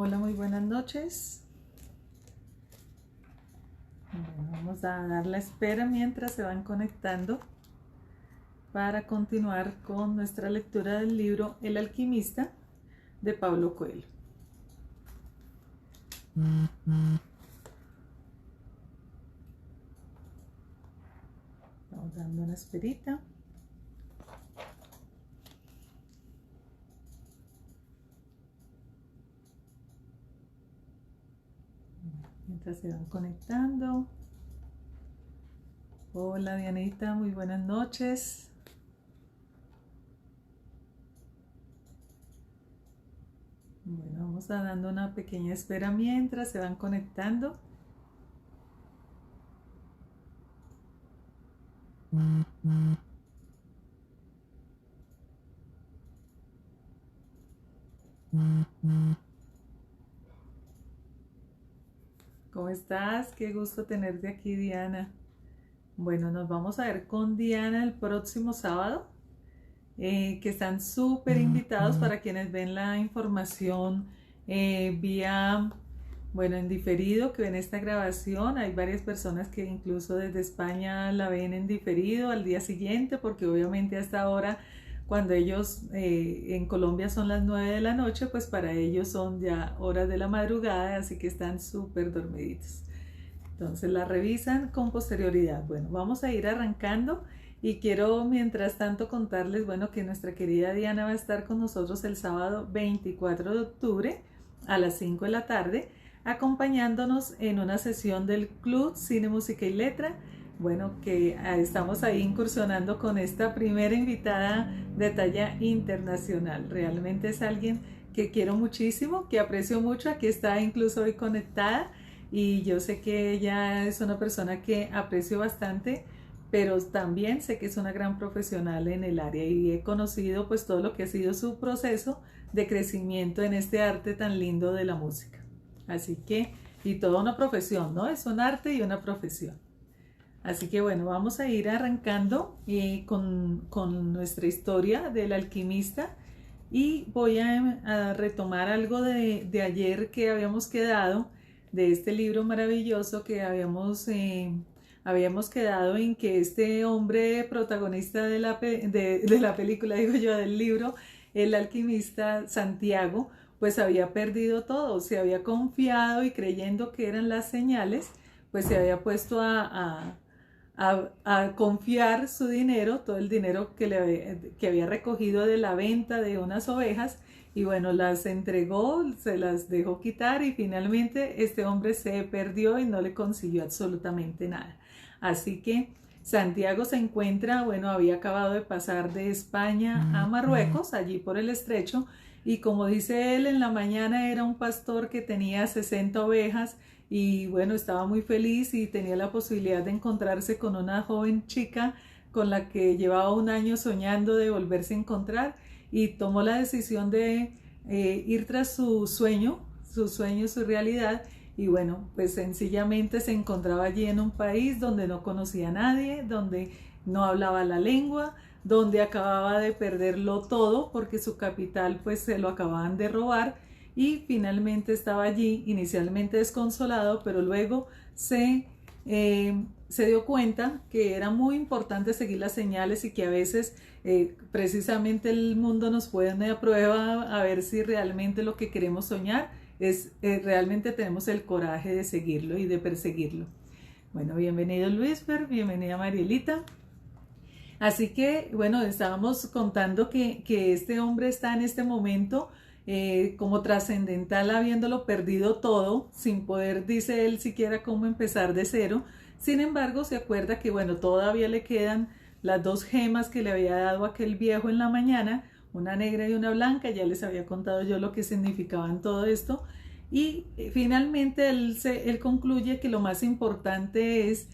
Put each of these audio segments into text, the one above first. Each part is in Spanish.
Hola, muy buenas noches. Bueno, vamos a dar la espera mientras se van conectando para continuar con nuestra lectura del libro El alquimista de Paulo Coelho. Vamos dando una esperita. Mientras se van conectando. Hola Dianita, muy buenas noches. Bueno, vamos a dando una pequeña espera mientras se van conectando. ¿Cómo estás? Qué gusto tenerte aquí, Diana. Bueno, nos vamos a ver con Diana el próximo sábado, que están súper invitados para quienes ven la información vía, bueno, en diferido, que ven esta grabación. Hay varias personas que incluso desde España la ven en diferido al día siguiente, porque obviamente hasta ahora, cuando ellos en Colombia son las 9 de la noche, pues para ellos son ya horas de la madrugada, así que están súper dormiditos. Entonces la revisan con posterioridad. Bueno, vamos a ir arrancando y quiero mientras tanto contarles, bueno, que nuestra querida Diana va a estar con nosotros el sábado 24 de octubre a las 5 de la tarde, acompañándonos en una sesión del Club Cine, Música y Letra. Bueno, que estamos ahí incursionando con esta primera invitada de talla internacional. Realmente es alguien que quiero muchísimo, que aprecio mucho. Aquí está incluso hoy conectada y yo sé que ella es una persona que aprecio bastante, pero también sé que es una gran profesional en el área y he conocido pues todo lo que ha sido su proceso de crecimiento en este arte tan lindo de la música. Así que, y toda una profesión, ¿no? Es un arte y una profesión. Así que bueno, vamos a ir arrancando con nuestra historia del alquimista y voy a retomar algo de ayer que habíamos quedado, de este libro maravilloso que habíamos quedado en que este hombre protagonista de la película, digo yo, del libro, el alquimista Santiago, pues había perdido todo, se había confiado y creyendo que eran las señales, pues se había puesto a confiar su dinero, todo el dinero que había recogido de la venta de unas ovejas, y bueno, las entregó, se las dejó quitar y finalmente este hombre se perdió y no le consiguió absolutamente nada. Así que Santiago se encuentra, bueno, había acabado de pasar de España a Marruecos, allí por el estrecho, y como dice él, en la mañana era un pastor que tenía 60 ovejas y bueno, estaba muy feliz y tenía la posibilidad de encontrarse con una joven chica con la que llevaba un año soñando de volverse a encontrar, y tomó la decisión de ir tras su sueño, su realidad. Y bueno, pues sencillamente se encontraba allí en un país donde no conocía a nadie, donde no hablaba la lengua, donde acababa de perderlo todo porque su capital pues se lo acababan de robar, y finalmente estaba allí inicialmente desconsolado, pero luego se dio cuenta que era muy importante seguir las señales y que a veces precisamente el mundo nos pone a prueba a ver si realmente lo que queremos soñar es realmente tenemos el coraje de seguirlo y de perseguirlo. Bueno, bienvenido Luisfer, bienvenida Marielita. Así que, bueno, estábamos contando que este hombre está en este momento como trascendental, habiéndolo perdido todo, sin poder, dice él, siquiera cómo empezar de cero. Sin embargo, se acuerda que, bueno, todavía le quedan las dos gemas que le había dado aquel viejo en la mañana, una negra y una blanca. Ya les había contado yo lo que significaban todo esto. Y finalmente él concluye que lo más importante es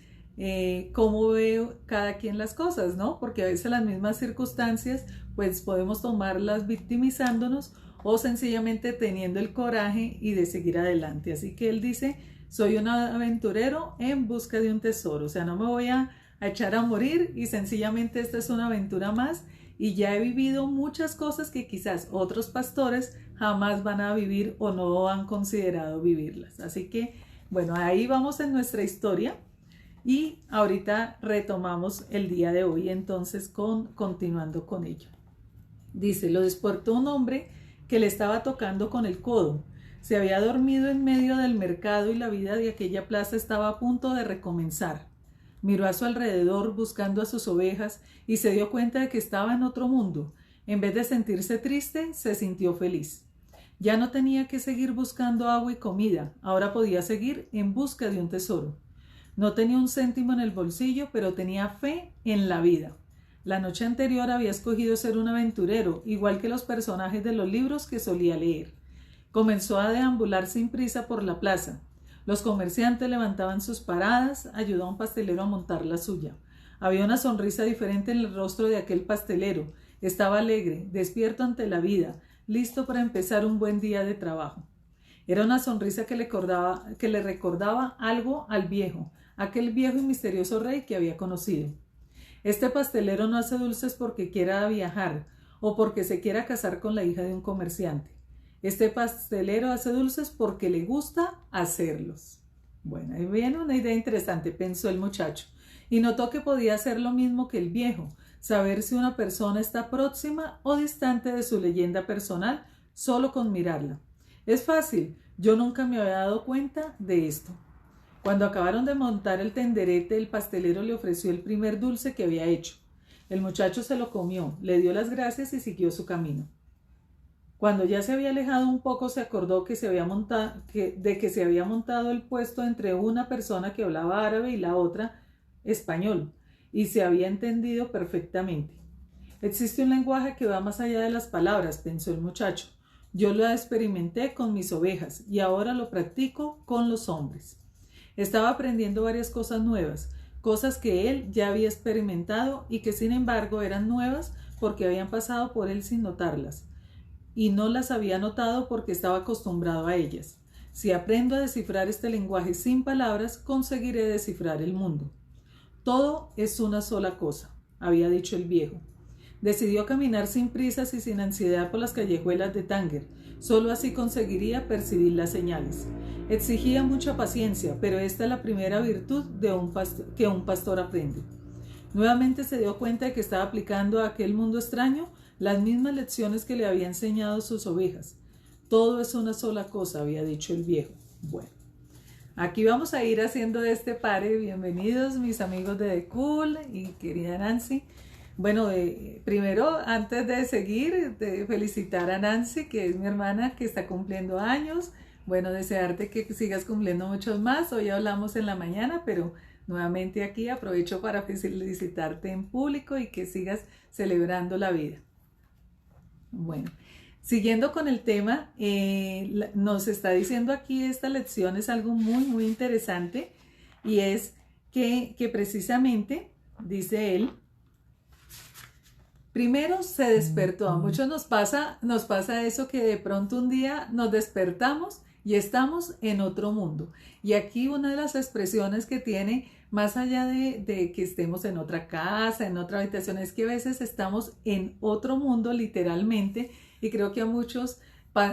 cómo ve cada quien las cosas, ¿no? Porque a veces las mismas circunstancias, pues podemos tomarlas victimizándonos o sencillamente teniendo el coraje y de seguir adelante. Así que él dice, soy un aventurero en busca de un tesoro, o sea, no me voy a echar a morir y sencillamente esta es una aventura más y ya he vivido muchas cosas que quizás otros pastores jamás van a vivir o no han considerado vivirlas. Así que, bueno, ahí vamos en nuestra historia y ahorita retomamos el día de hoy, entonces continuando con ello. Dice, lo despertó un hombre que le estaba tocando con el codo. Se había dormido en medio del mercado y la vida de aquella plaza estaba a punto de recomenzar. Miró a su alrededor buscando a sus ovejas y se dio cuenta de que estaba en otro mundo. En vez de sentirse triste, se sintió feliz. Ya no tenía que seguir buscando agua y comida, ahora podía seguir en busca de un tesoro. No tenía un céntimo en el bolsillo, pero tenía fe en la vida. La noche anterior había escogido ser un aventurero, igual que los personajes de los libros que solía leer. Comenzó a deambular sin prisa por la plaza. Los comerciantes levantaban sus paradas, ayudó a un pastelero a montar la suya. Había una sonrisa diferente en el rostro de aquel pastelero. Estaba alegre, despierto ante la vida, listo para empezar un buen día de trabajo. Era una sonrisa que le recordaba algo al viejo, aquel viejo y misterioso rey que había conocido. Este pastelero no hace dulces porque quiera viajar o porque se quiera casar con la hija de un comerciante. Este pastelero hace dulces porque le gusta hacerlos. Bueno, ahí viene una idea interesante, pensó el muchacho, y notó que podía hacer lo mismo que el viejo, saber si una persona está próxima o distante de su leyenda personal solo con mirarla. Es fácil, yo nunca me había dado cuenta de esto. Cuando acabaron de montar el tenderete, el pastelero le ofreció el primer dulce que había hecho. El muchacho se lo comió, le dio las gracias y siguió su camino. Cuando ya se había alejado un poco, se acordó que se había montado el puesto entre una persona que hablaba árabe y la otra español, y se había entendido perfectamente. Existe un lenguaje que va más allá de las palabras, pensó el muchacho. Yo lo experimenté con mis ovejas y ahora lo practico con los hombres. Estaba aprendiendo varias cosas nuevas, cosas que él ya había experimentado y que sin embargo eran nuevas porque habían pasado por él sin notarlas. Y no las había notado porque estaba acostumbrado a ellas. Si aprendo a descifrar este lenguaje sin palabras, conseguiré descifrar el mundo. Todo es una sola cosa, había dicho el viejo. Decidió caminar sin prisas y sin ansiedad por las callejuelas de Tánger. Solo así conseguiría percibir las señales. Exigía mucha paciencia, pero esta es la primera virtud que un pastor aprende. Nuevamente se dio cuenta de que estaba aplicando a aquel mundo extraño las mismas lecciones que le había enseñado sus ovejas. Todo es una sola cosa, había dicho el viejo. Bueno, aquí vamos a ir haciendo este pare. Bienvenidos mis amigos de The Cool y querida Nancy. Bueno, primero, antes de seguir, de felicitar a Nancy, que es mi hermana que está cumpliendo años. Bueno, desearte que sigas cumpliendo muchos más. Hoy hablamos en la mañana, pero nuevamente aquí aprovecho para felicitarte en público y que sigas celebrando la vida. Bueno, siguiendo con el tema, nos está diciendo aquí esta lección es algo muy interesante y es que precisamente, dice él, primero se despertó. A muchos nos pasa eso que de pronto un día nos despertamos y estamos en otro mundo. Y aquí una de las expresiones que tiene, más allá de que estemos en otra casa, en otra habitación, es que a veces estamos en otro mundo literalmente, y creo que a muchos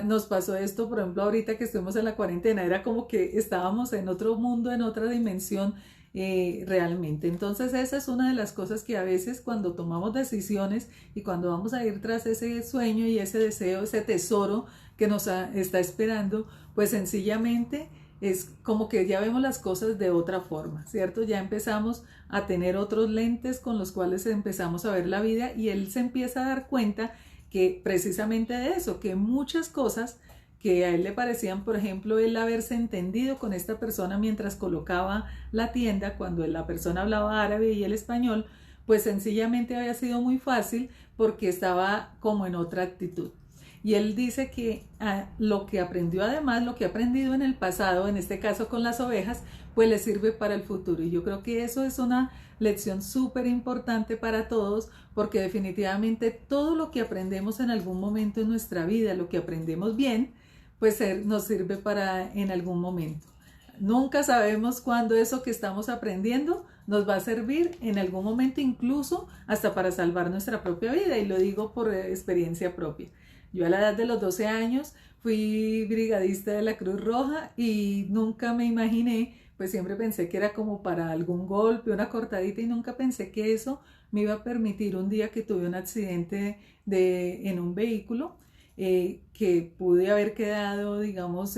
nos pasó esto, por ejemplo, ahorita que estuvimos en la cuarentena, era como que estábamos en otro mundo, en otra dimensión realmente. Entonces esa es una de las cosas que a veces cuando tomamos decisiones y cuando vamos a ir tras ese sueño y ese deseo, ese tesoro que nos está esperando, pues sencillamente es como que ya vemos las cosas de otra forma, ¿cierto? Ya empezamos a tener otros lentes con los cuales empezamos a ver la vida y él se empieza a dar cuenta que precisamente de eso, que muchas cosas que a él le parecían, por ejemplo, el haberse entendido con esta persona mientras colocaba la tienda, cuando la persona hablaba árabe y el español, pues sencillamente había sido muy fácil porque estaba como en otra actitud. Y él dice que lo que aprendió además, lo que ha aprendido en el pasado, en este caso con las ovejas, pues le sirve para el futuro. Y yo creo que eso es una lección súper importante para todos, porque definitivamente todo lo que aprendemos en algún momento en nuestra vida, lo que aprendemos bien, pues nos sirve para en algún momento. Nunca sabemos cuándo eso que estamos aprendiendo nos va a servir en algún momento, incluso hasta para salvar nuestra propia vida, y lo digo por experiencia propia. Yo a la edad de los 12 años fui brigadista de la Cruz Roja y nunca me imaginé, pues siempre pensé que era como para algún golpe, una cortadita, y nunca pensé que eso me iba a permitir un día que tuve un accidente en un vehículo, que pude haber quedado, digamos,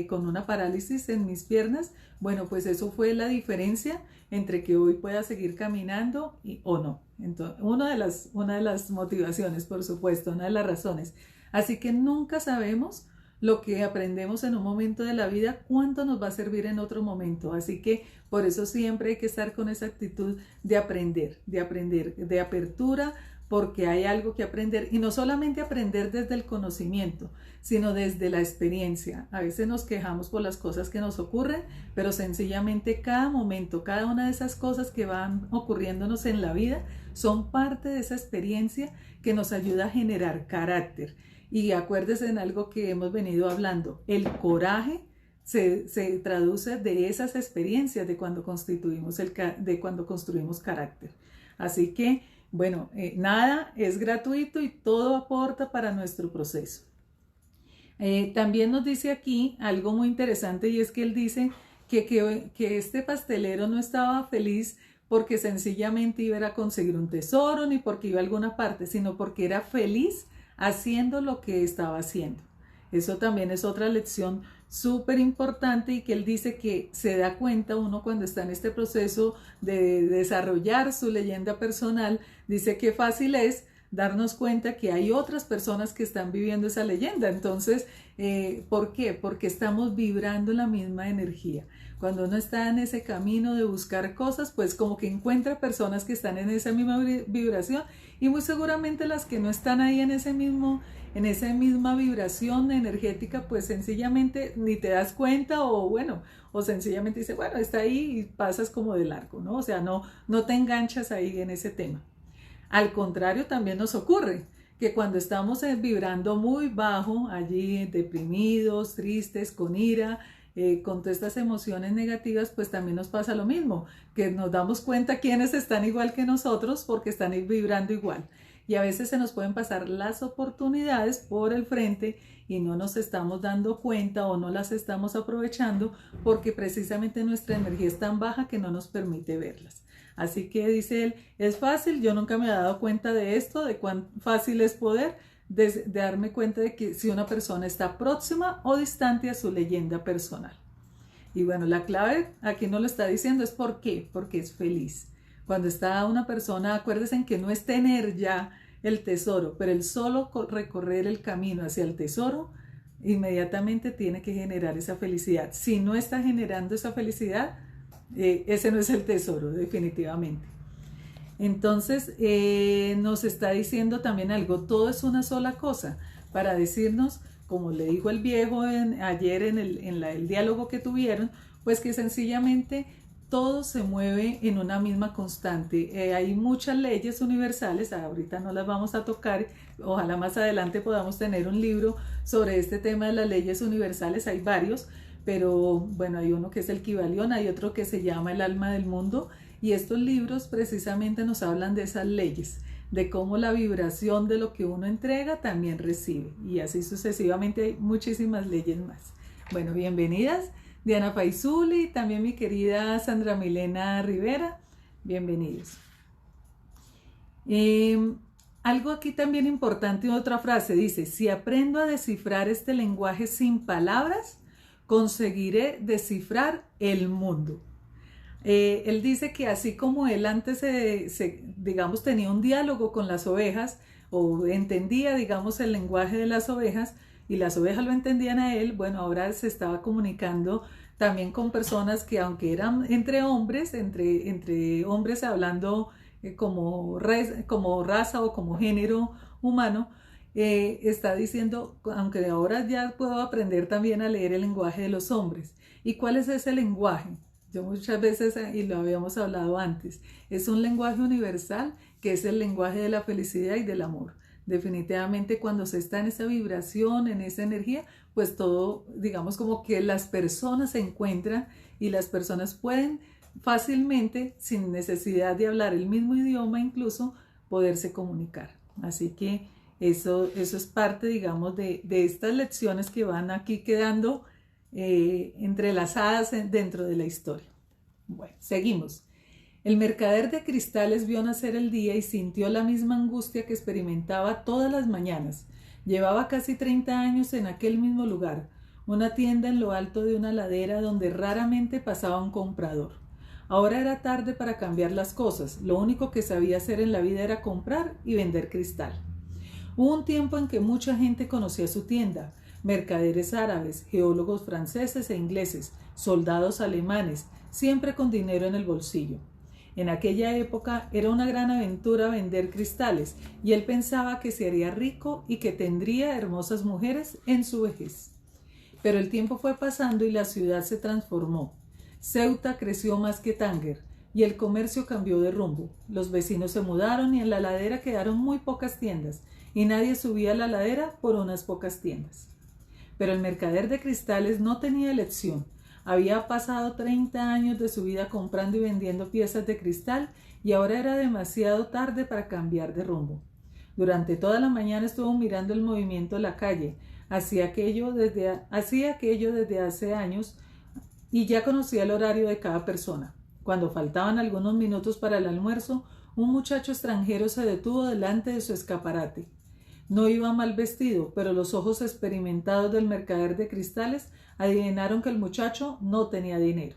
con una parálisis en mis piernas. Bueno, pues eso fue la diferencia entre que hoy pueda seguir caminando o no. Entonces, una de las motivaciones, por supuesto, una de las razones. Así que nunca sabemos lo que aprendemos en un momento de la vida, cuánto nos va a servir en otro momento. Así que por eso siempre hay que estar con esa actitud de aprender, de apertura, porque hay algo que aprender, y no solamente aprender desde el conocimiento, sino desde la experiencia. A veces nos quejamos por las cosas que nos ocurren, pero sencillamente cada momento, cada una de esas cosas que van ocurriéndonos en la vida son parte de esa experiencia que nos ayuda a generar carácter. Y acuérdese en algo que hemos venido hablando: el coraje se traduce de esas experiencias de cuando construimos carácter. Así que, bueno, nada es gratuito y todo aporta para nuestro proceso. También nos dice aquí algo muy interesante, y es que él dice que este pastelero no estaba feliz porque sencillamente iba a conseguir un tesoro, ni porque iba a alguna parte, sino porque era feliz haciendo lo que estaba haciendo. Eso también es otra lección súper importante, y que él dice que se da cuenta uno cuando está en este proceso de desarrollar su leyenda personal. Dice que fácil es darnos cuenta que hay otras personas que están viviendo esa leyenda. Entonces, ¿por qué? Porque estamos vibrando la misma energía. Cuando uno está en ese camino de buscar cosas, pues como que encuentra personas que están en esa misma vibración, y muy seguramente las que no están ahí en esa misma vibración energética, pues sencillamente ni te das cuenta, o sencillamente dices, bueno, está ahí, y pasas como de largo, ¿no? O sea, no te enganchas ahí en ese tema. Al contrario, también nos ocurre que cuando estamos vibrando muy bajo, allí deprimidos, tristes, con ira, con todas estas emociones negativas, pues también nos pasa lo mismo, que nos damos cuenta quiénes están igual que nosotros porque están vibrando igual. Y a veces se nos pueden pasar las oportunidades por el frente y no nos estamos dando cuenta, o no las estamos aprovechando, porque precisamente nuestra energía es tan baja que no nos permite verlas. Así que dice él, es fácil, yo nunca me he dado cuenta de esto, de cuán fácil es poder de darme cuenta de que si una persona está próxima o distante a su leyenda personal. Y bueno, la clave aquí no lo está diciendo, es ¿por qué? Porque es feliz. Cuando está una persona, acuérdense en que no es tener ya el tesoro, pero el solo recorrer el camino hacia el tesoro, inmediatamente tiene que generar esa felicidad. Si no está generando esa felicidad, ese no es el tesoro, definitivamente. Entonces, nos está diciendo también algo: todo es una sola cosa, para decirnos, como le dijo el viejo ayer en el diálogo que tuvieron, pues que sencillamente todo se mueve en una misma constante. Hay muchas leyes universales, ahorita no las vamos a tocar, ojalá más adelante podamos tener un libro sobre este tema de las leyes universales, hay varios, pero bueno, hay uno que es el Kybalión, hay otro que se llama El alma del mundo, y estos libros precisamente nos hablan de esas leyes, de cómo la vibración de lo que uno entrega también recibe, y así sucesivamente hay muchísimas leyes más. Bueno, bienvenidas Diana Faizuli, también mi querida Sandra Milena Rivera, bienvenidos. Algo aquí también importante, otra frase, dice: si aprendo a descifrar este lenguaje sin palabras, conseguiré descifrar el mundo. Él dice que así como él antes, digamos, tenía un diálogo con las ovejas, o entendía, digamos, el lenguaje de las ovejas, y las ovejas lo entendían a él, bueno, ahora se estaba comunicando también con personas que, aunque eran entre hombres hablando como raza o como género humano, está diciendo, aunque ahora ya puedo aprender también a leer el lenguaje de los hombres. ¿Y cuál es ese lenguaje? Yo muchas veces, y lo habíamos hablado antes, es un lenguaje universal, que es el lenguaje de la felicidad y del amor, Definitivamente cuando se está en esa vibración, en esa energía, pues todo, digamos como que las personas se encuentran y las personas pueden fácilmente, sin necesidad de hablar el mismo idioma incluso, poderse comunicar. Así que eso es parte, digamos, de estas lecciones que van aquí quedando entrelazadas dentro de la historia. Bueno, seguimos. El mercader de cristales vio nacer el día y sintió la misma angustia que experimentaba todas las mañanas. Llevaba casi 30 años en aquel mismo lugar, una tienda en lo alto de una ladera donde raramente pasaba un comprador. Ahora era tarde para cambiar las cosas, lo único que sabía hacer en la vida era comprar y vender cristal. Hubo un tiempo en que mucha gente conocía su tienda, mercaderes árabes, geólogos franceses e ingleses, soldados alemanes, siempre con dinero en el bolsillo. En aquella época era una gran aventura vender cristales y él pensaba que se haría rico y que tendría hermosas mujeres en su vejez. Pero el tiempo fue pasando y la ciudad se transformó. Ceuta creció más que Tánger y el comercio cambió de rumbo. Los vecinos se mudaron y en la ladera quedaron muy pocas tiendas y nadie subía a la ladera por unas pocas tiendas. Pero el mercader de cristales no tenía elección. Había pasado 30 años de su vida comprando y vendiendo piezas de cristal y ahora era demasiado tarde para cambiar de rumbo. Durante toda la mañana estuvo mirando el movimiento de la calle, hacía aquello desde hace años y ya conocía el horario de cada persona. Cuando faltaban algunos minutos para el almuerzo, un muchacho extranjero se detuvo delante de su escaparate. No iba mal vestido, pero los ojos experimentados del mercader de cristales adivinaron que el muchacho no tenía dinero.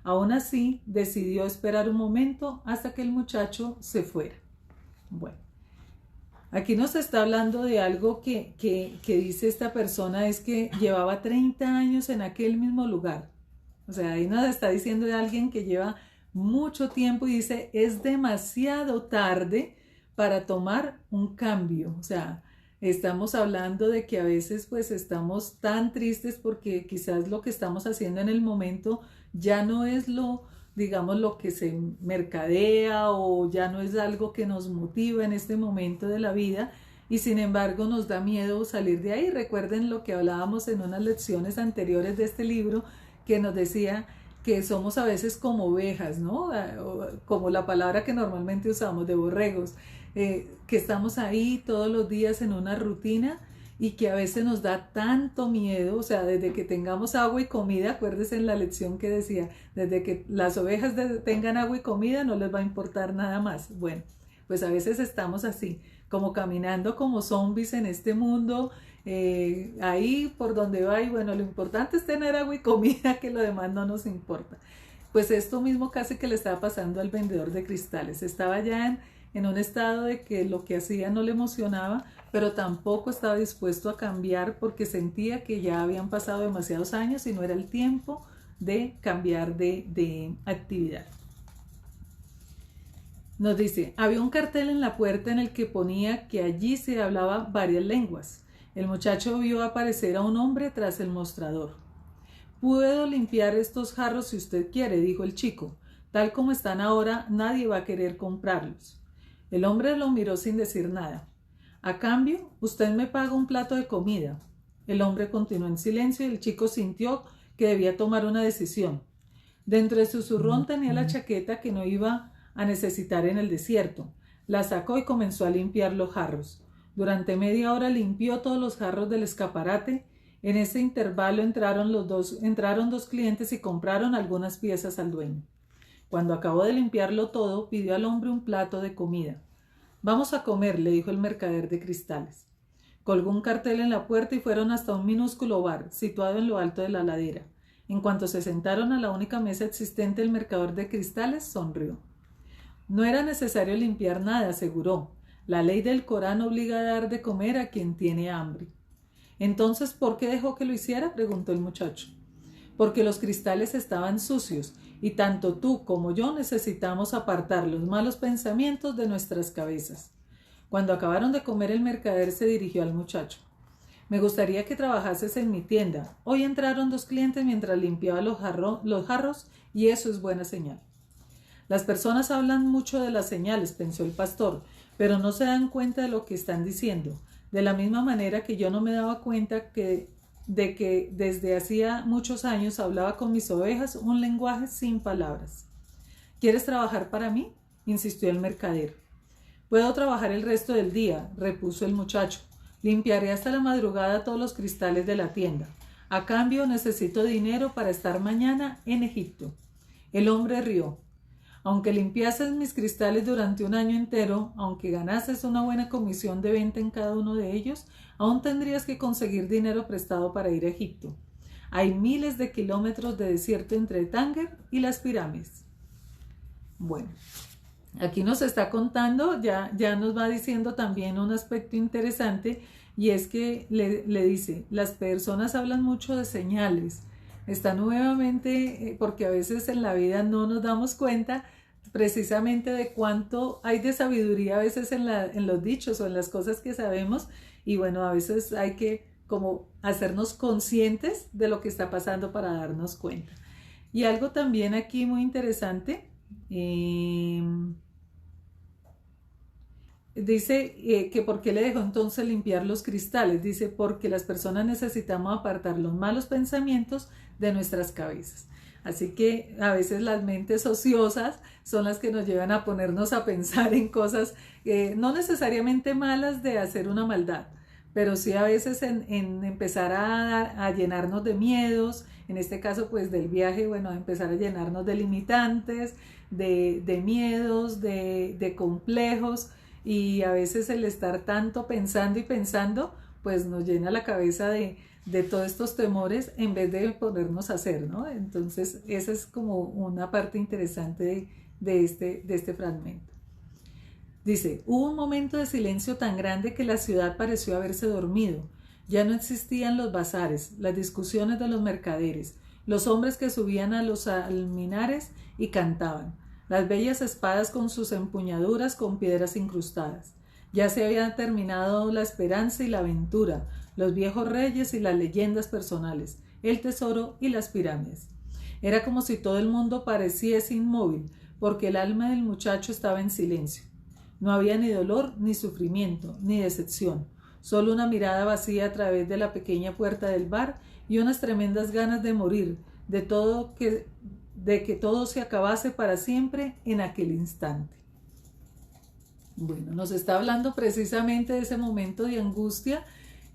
Aún así, decidió esperar un momento hasta que el muchacho se fuera. Bueno, aquí nos está hablando de algo que dice esta persona, es que llevaba 30 años en aquel mismo lugar. O sea, ahí nos está diciendo de alguien que lleva mucho tiempo y dice, es demasiado tarde para tomar un cambio. O sea, estamos hablando de que a veces pues estamos tan tristes porque quizás lo que estamos haciendo en el momento ya no es digamos, lo que se mercadea o ya no es algo que nos motiva en este momento de la vida y sin embargo nos da miedo salir de ahí. Recuerden lo que hablábamos en unas lecciones anteriores de este libro que nos decía que somos a veces como ovejas, ¿no? Como la palabra que normalmente usamos de borregos, que estamos ahí todos los días en una rutina y que a veces nos da tanto miedo, o sea, desde que tengamos agua y comida, acuérdense en la lección que decía, desde que las ovejas tengan agua y comida no les va a importar nada más. Bueno, pues a veces estamos así, como caminando como zombies en este mundo, ahí por donde va y bueno, lo importante es tener agua y comida, que lo demás no nos importa. Pues esto mismo casi que le estaba pasando al vendedor de cristales, estaba ya en un estado de que lo que hacía no le emocionaba, pero tampoco estaba dispuesto a cambiar porque sentía que ya habían pasado demasiados años y no era el tiempo de cambiar de actividad. Nos dice, había un cartel en la puerta en el que ponía que allí se hablaba varias lenguas. El muchacho vio aparecer a un hombre tras el mostrador. «Puedo limpiar estos jarros si usted quiere», dijo el chico. «Tal como están ahora, nadie va a querer comprarlos». El hombre lo miró sin decir nada. «A cambio, usted me paga un plato de comida». El hombre continuó en silencio y el chico sintió que debía tomar una decisión. Dentro de su zurrón tenía la chaqueta que no iba a necesitar en el desierto. La sacó y comenzó a limpiar los jarros. Durante media hora limpió todos los jarros del escaparate. En ese intervalo entraron dos clientes y compraron algunas piezas al dueño. Cuando acabó de limpiarlo todo, pidió al hombre un plato de comida. «Vamos a comer», le dijo el mercader de cristales. Colgó un cartel en la puerta y fueron hasta un minúsculo bar, situado en lo alto de la ladera. En cuanto se sentaron a la única mesa existente, el mercader de cristales sonrió. «No era necesario limpiar nada», aseguró. «La ley del Corán obliga a dar de comer a quien tiene hambre». «Entonces, ¿por qué dejó que lo hiciera?», preguntó el muchacho. «Porque los cristales estaban sucios y tanto tú como yo necesitamos apartar los malos pensamientos de nuestras cabezas». Cuando acabaron de comer, el mercader se dirigió al muchacho. «Me gustaría que trabajases en mi tienda. Hoy entraron 2 clientes mientras limpiaba los jarros y eso es buena señal». «Las personas hablan mucho de las señales», pensó el pastor, pero no se dan cuenta de lo que están diciendo. De la misma manera que yo no me daba cuenta de que desde hacía muchos años hablaba con mis ovejas un lenguaje sin palabras. ¿Quieres trabajar para mí?, insistió el mercader. Puedo trabajar el resto del día, repuso el muchacho. Limpiaré hasta la madrugada todos los cristales de la tienda. A cambio necesito dinero para estar mañana en Egipto. El hombre rió. Aunque limpiases mis cristales durante un año entero, aunque ganases una buena comisión de venta en cada uno de ellos, aún tendrías que conseguir dinero prestado para ir a Egipto. Hay miles de kilómetros de desierto entre Tánger y las pirámides. Bueno, aquí nos está contando, ya nos va diciendo también un aspecto interesante, y es que le dice, las personas hablan mucho de señales. Está nuevamente, porque a veces en la vida no nos damos cuenta precisamente de cuánto hay de sabiduría a veces en los dichos o en las cosas que sabemos, y bueno, a veces hay que como hacernos conscientes de lo que está pasando para darnos cuenta. Y algo también aquí muy interesante, dice que por qué le dejó entonces limpiar los cristales. Dice, porque las personas necesitamos apartar los malos pensamientos de nuestras cabezas. Así que a veces las mentes ociosas son las que nos llevan a ponernos a pensar en cosas no necesariamente malas de hacer una maldad, pero sí a veces en empezar a llenarnos de miedos, en este caso pues del viaje, bueno, a empezar a llenarnos de limitantes, de miedos, de complejos, y a veces el estar tanto pensando y pensando pues nos llena la cabeza de todos estos temores en vez de ponernos a hacer, ¿no? Entonces esa es como una parte interesante de este fragmento. Dice, hubo un momento de silencio tan grande que la ciudad pareció haberse dormido. Ya no existían los bazares, las discusiones de los mercaderes, los hombres que subían a los alminares y cantaban, las bellas espadas con sus empuñaduras con piedras incrustadas. Ya se habían terminado la esperanza y la aventura, los viejos reyes y las leyendas personales, el tesoro y las pirámides. Era como si todo el mundo pareciese inmóvil, porque el alma del muchacho estaba en silencio. No había ni dolor, ni sufrimiento, ni decepción, solo una mirada vacía a través de la pequeña puerta del bar y unas tremendas ganas de morir, de que todo se acabase para siempre en aquel instante. Bueno, nos está hablando precisamente de ese momento de angustia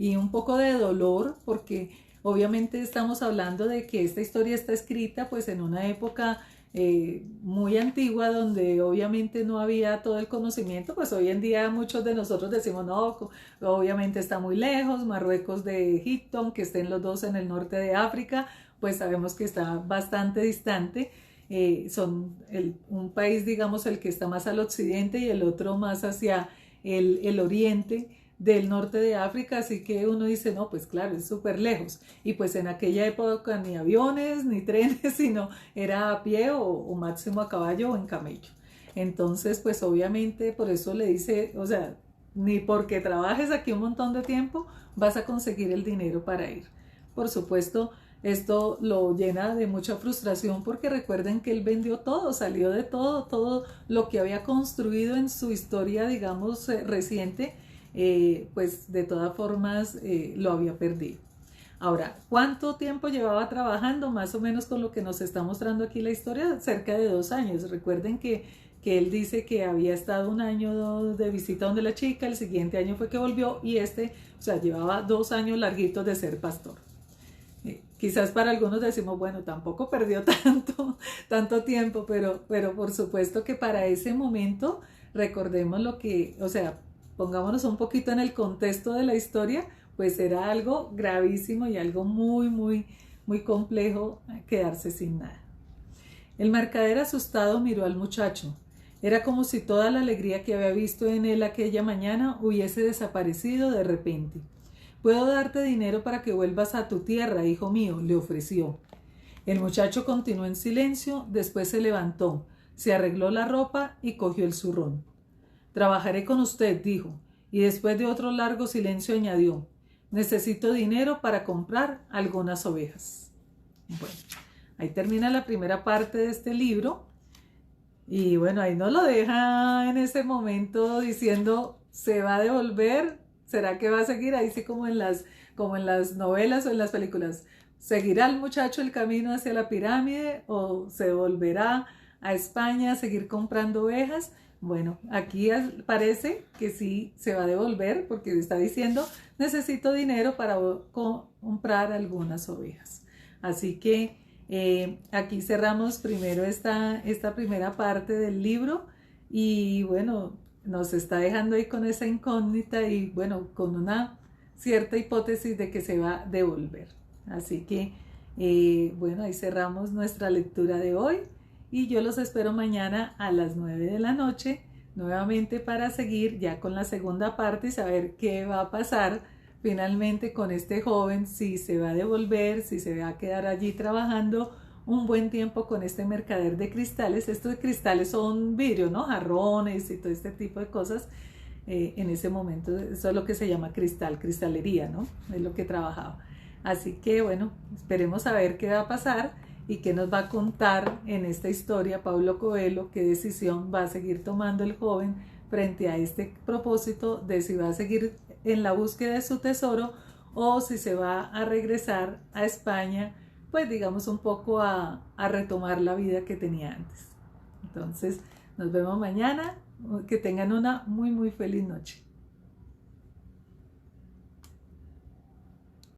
y un poco de dolor, porque obviamente estamos hablando de que esta historia está escrita pues en una época muy antigua, donde obviamente no había todo el conocimiento. Pues hoy en día muchos de nosotros decimos, no, obviamente está muy lejos, Marruecos de Egipto, aunque estén los dos en el norte de África, pues sabemos que está bastante distante. Son un país, digamos, el que está más al occidente y el otro más hacia el oriente del norte de África, así que uno dice, no, pues claro, es súper lejos. Y pues en aquella época ni aviones, ni trenes, sino era a pie o máximo a caballo o en camello. Entonces, pues obviamente por eso le dice, o sea, ni porque trabajes aquí un montón de tiempo vas a conseguir el dinero para ir. Por supuesto, esto lo llena de mucha frustración, porque recuerden que él vendió todo, salió de todo lo que había construido en su historia, digamos, reciente, pues de todas formas lo había perdido. Ahora, ¿cuánto tiempo llevaba trabajando? Más o menos con lo que nos está mostrando aquí la historia, cerca de 2 años. Recuerden que él dice que había estado un año de visita donde la chica, el siguiente año fue que volvió, y o sea, llevaba 2 años larguitos de ser pastor. Quizás para algunos decimos, bueno, tampoco perdió tanto tiempo, pero por supuesto que para ese momento, recordemos lo que, o sea, pongámonos un poquito en el contexto de la historia, pues era algo gravísimo y algo muy complejo quedarse sin nada. El mercader asustado miró al muchacho. Era como si toda la alegría que había visto en él aquella mañana hubiese desaparecido de repente. «Puedo darte dinero para que vuelvas a tu tierra, hijo mío», le ofreció. El muchacho continuó en silencio, después se levantó, se arregló la ropa y cogió el zurrón. «Trabajaré con usted», dijo, y después de otro largo silencio añadió, «necesito dinero para comprar algunas ovejas». Bueno, ahí termina la primera parte de este libro. Y bueno, ahí no lo deja en ese momento diciendo, ¿se va a devolver? ¿Será que va a seguir? Ahí sí como en las novelas o en las películas. ¿Seguirá el muchacho el camino hacia la pirámide o se volverá a España a seguir comprando ovejas? Bueno, aquí parece que sí se va a devolver porque está diciendo, necesito dinero para comprar algunas ovejas. Así que aquí cerramos primero esta primera parte del libro y bueno, nos está dejando ahí con esa incógnita y bueno, con una cierta hipótesis de que se va a devolver. Así que bueno, ahí cerramos nuestra lectura de hoy y yo los espero mañana a las 9 de la noche nuevamente para seguir ya con la segunda parte y saber qué va a pasar finalmente con este joven, si se va a devolver, si se va a quedar allí trabajando un buen tiempo con este mercader de cristales. Estos cristales son vidrio, ¿no? Jarrones y todo este tipo de cosas. En ese momento, eso es lo que se llama cristal, cristalería, ¿no? Es lo que trabajaba. Así que bueno, esperemos a ver qué va a pasar y qué nos va a contar en esta historia Paulo Coelho, qué decisión va a seguir tomando el joven frente a este propósito de si va a seguir en la búsqueda de su tesoro o si se va a regresar a España, pues digamos un poco a retomar la vida que tenía antes. Entonces, nos vemos mañana. Que tengan una muy, muy feliz noche.